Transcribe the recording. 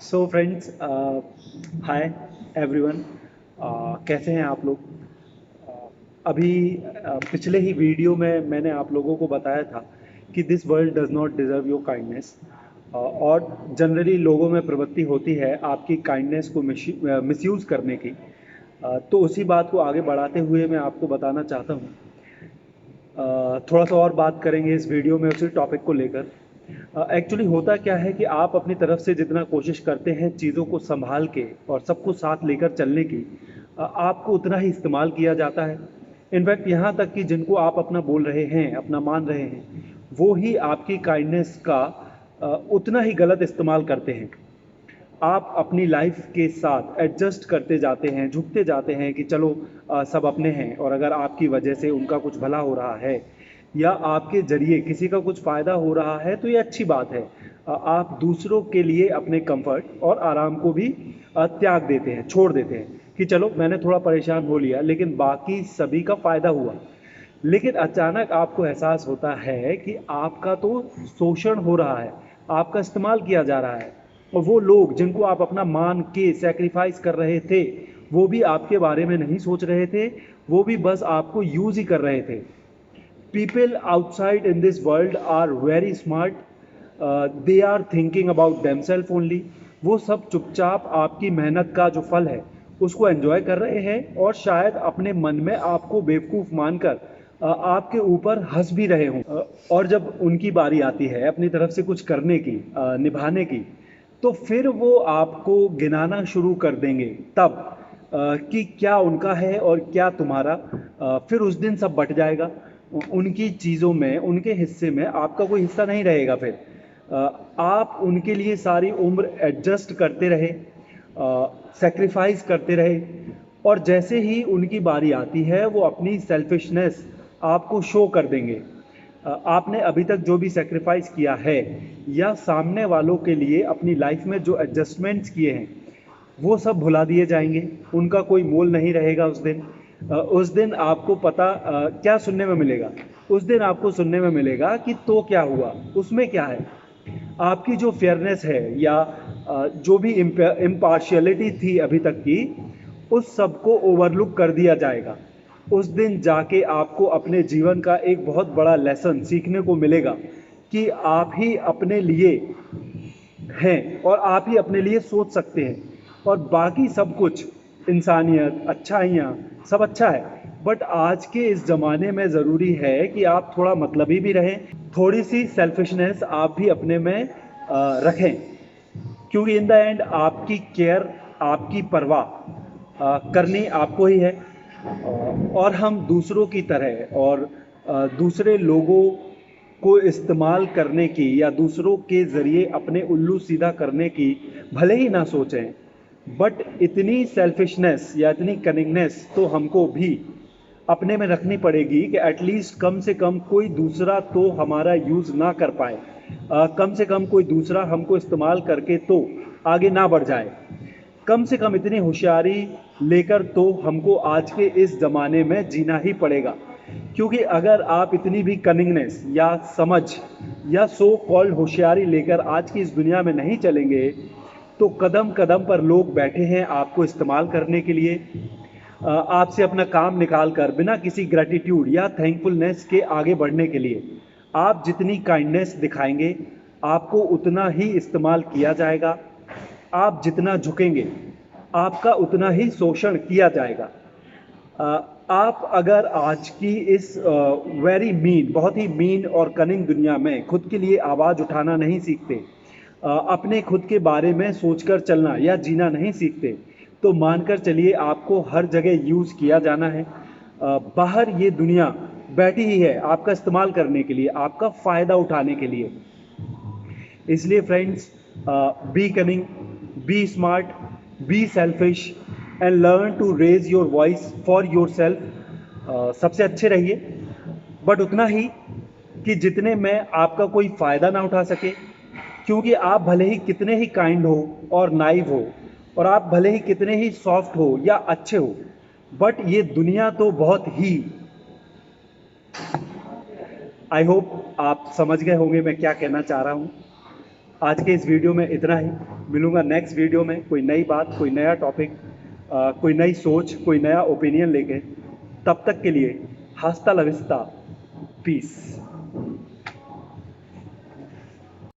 So friends, hi everyone. कैसे हैं आप लोग? अभी पिछले ही वीडियो में मैंने आप लोगों को बताया था कि this world does not deserve your kindness. और जनरली लोगों में प्रवृत्ति होती है आपकी काइंडनेस को मिसयूज़ करने की। तो उसी बात को आगे बढ़ाते हुए मैं आपको बताना चाहता हूँ। थोड़ा सा और बात करेंगे इस वीडियो में उसी टॉपिक को लेकर। एक्चुअली होता क्या है कि आप अपनी तरफ से जितना कोशिश करते हैं चीज़ों को संभाल के और सबको साथ लेकर चलने की, आपको उतना ही इस्तेमाल किया जाता है। इनफैक्ट यहाँ तक कि जिनको आप अपना बोल रहे हैं, अपना मान रहे हैं, वो ही आपकी काइंडनेस का उतना ही गलत इस्तेमाल करते हैं। आप अपनी लाइफ के साथ एडजस्ट करते जाते हैं, झुकते जाते हैं कि चलो सब अपने हैं, और अगर आपकी वजह से उनका कुछ भला हो रहा है या आपके ज़रिए किसी का कुछ फ़ायदा हो रहा है तो ये अच्छी बात है। आप दूसरों के लिए अपने कंफर्ट और आराम को भी त्याग देते हैं, छोड़ देते हैं कि चलो मैंने थोड़ा परेशान हो लिया लेकिन बाकी सभी का फ़ायदा हुआ। लेकिन अचानक आपको एहसास होता है कि आपका तो शोषण हो रहा है, आपका इस्तेमाल किया जा रहा है, और वो लोग जिनको आप अपना मान के सैक्रिफाइस कर रहे थे वो भी आपके बारे में नहीं सोच रहे थे, वो भी बस आपको यूज़ ही कर रहे थे। People outside in this world are very smart. They are thinking about themselves only. वो सब चुपचाप आपकी मेहनत का जो फल है उसको एंजॉय कर रहे हैं और शायद अपने मन में आपको बेवकूफ़ मानकर आपके ऊपर हंस भी रहे हों। और जब उनकी बारी आती है अपनी तरफ से कुछ करने की, निभाने की, तो फिर वो आपको गिनाना शुरू कर देंगे तब कि क्या उनका है और क्या तुम्हारा। फिर उस दिन सब बट जाएगा। उनकी चीज़ों में, उनके हिस्से में आपका कोई हिस्सा नहीं रहेगा। फिर आप उनके लिए सारी उम्र एडजस्ट करते रहे, सेक्रीफाइस करते रहे, और जैसे ही उनकी बारी आती है वो अपनी सेल्फिशनेस आपको शो कर देंगे। आपने अभी तक जो भी सेक्रीफाइस किया है या सामने वालों के लिए अपनी लाइफ में जो एडजस्टमेंट्स किए हैं वो सब भुला दिए जाएंगे, उनका कोई मोल नहीं रहेगा उस दिन। उस दिन आपको पता क्या सुनने में मिलेगा? उस दिन आपको सुनने में मिलेगा कि तो क्या हुआ, उसमें क्या है। आपकी जो फेयरनेस है या जो भी इम्पार्शियलिटी थी अभी तक की, उस सब को ओवरलुक कर दिया जाएगा। उस दिन जाके आपको अपने जीवन का एक बहुत बड़ा लेसन सीखने को मिलेगा कि आप ही अपने लिए हैं और आप ही अपने लिए सोच सकते हैं, और बाकी सब कुछ, इंसानियत, अच्छाइयाँ, सब अच्छा है। बट आज के इस ज़माने में ज़रूरी है कि आप थोड़ा मतलबी भी रहें, थोड़ी सी सेल्फिशनेस आप भी अपने में रखें, क्योंकि इन द एंड आपकी केयर, आपकी परवाह करनी आपको ही है। और हम दूसरों की तरह और दूसरे लोगों को इस्तेमाल करने की या दूसरों के ज़रिए अपने उल्लू सीधा करने की भले ही ना सोचें, बट इतनी सेल्फिशनेस या इतनी कनिंगनेस तो हमको भी अपने में रखनी पड़ेगी कि एटलीस्ट कम से कम कोई दूसरा तो हमारा यूज़ ना कर पाए, कम से कम कोई दूसरा हमको इस्तेमाल करके तो आगे ना बढ़ जाए। कम से कम इतनी होशियारी लेकर तो हमको आज के इस ज़माने में जीना ही पड़ेगा। क्योंकि अगर आप इतनी भी कनिंगनेस या समझ या सो कॉल्ड होशियारी लेकर आज की इस दुनिया में नहीं चलेंगे, तो कदम कदम पर लोग बैठे हैं आपको इस्तेमाल करने के लिए, आपसे अपना काम निकाल कर बिना किसी ग्रेटिट्यूड या थैंकफुलनेस के आगे बढ़ने के लिए। आप जितनी काइंडनेस दिखाएंगे आपको उतना ही इस्तेमाल किया जाएगा, आप जितना झुकेंगे आपका उतना ही शोषण किया जाएगा। आप अगर आज की इस वेरी मीन, बहुत ही मीन और कनिंग दुनिया में खुद के लिए आवाज़ उठाना नहीं सीखते, अपने खुद के बारे में सोचकर चलना या जीना नहीं सीखते, तो मानकर चलिए आपको हर जगह यूज़ किया जाना है। बाहर ये दुनिया बैठी ही है आपका इस्तेमाल करने के लिए, आपका फ़ायदा उठाने के लिए। इसलिए friends, be cunning, be smart, be selfish and learn to raise your voice for yourself. सबसे अच्छे रहिए, बट उतना ही कि जितने में आपका कोई फ़ायदा ना उठा सके। क्योंकि आप भले ही कितने ही काइंड हो और नाइव हो, और आप भले ही कितने ही सॉफ्ट हो या अच्छे हो, बट ये दुनिया तो बहुत ही, आई होप आप समझ गए होंगे मैं क्या कहना चाह रहा हूँ। आज के इस वीडियो में इतना ही। मिलूंगा नेक्स्ट वीडियो में कोई नई बात, कोई नया टॉपिक, कोई नई सोच, कोई नया ओपिनियन लेके। तब तक के लिए हस्ता ला विस्ता, पीस।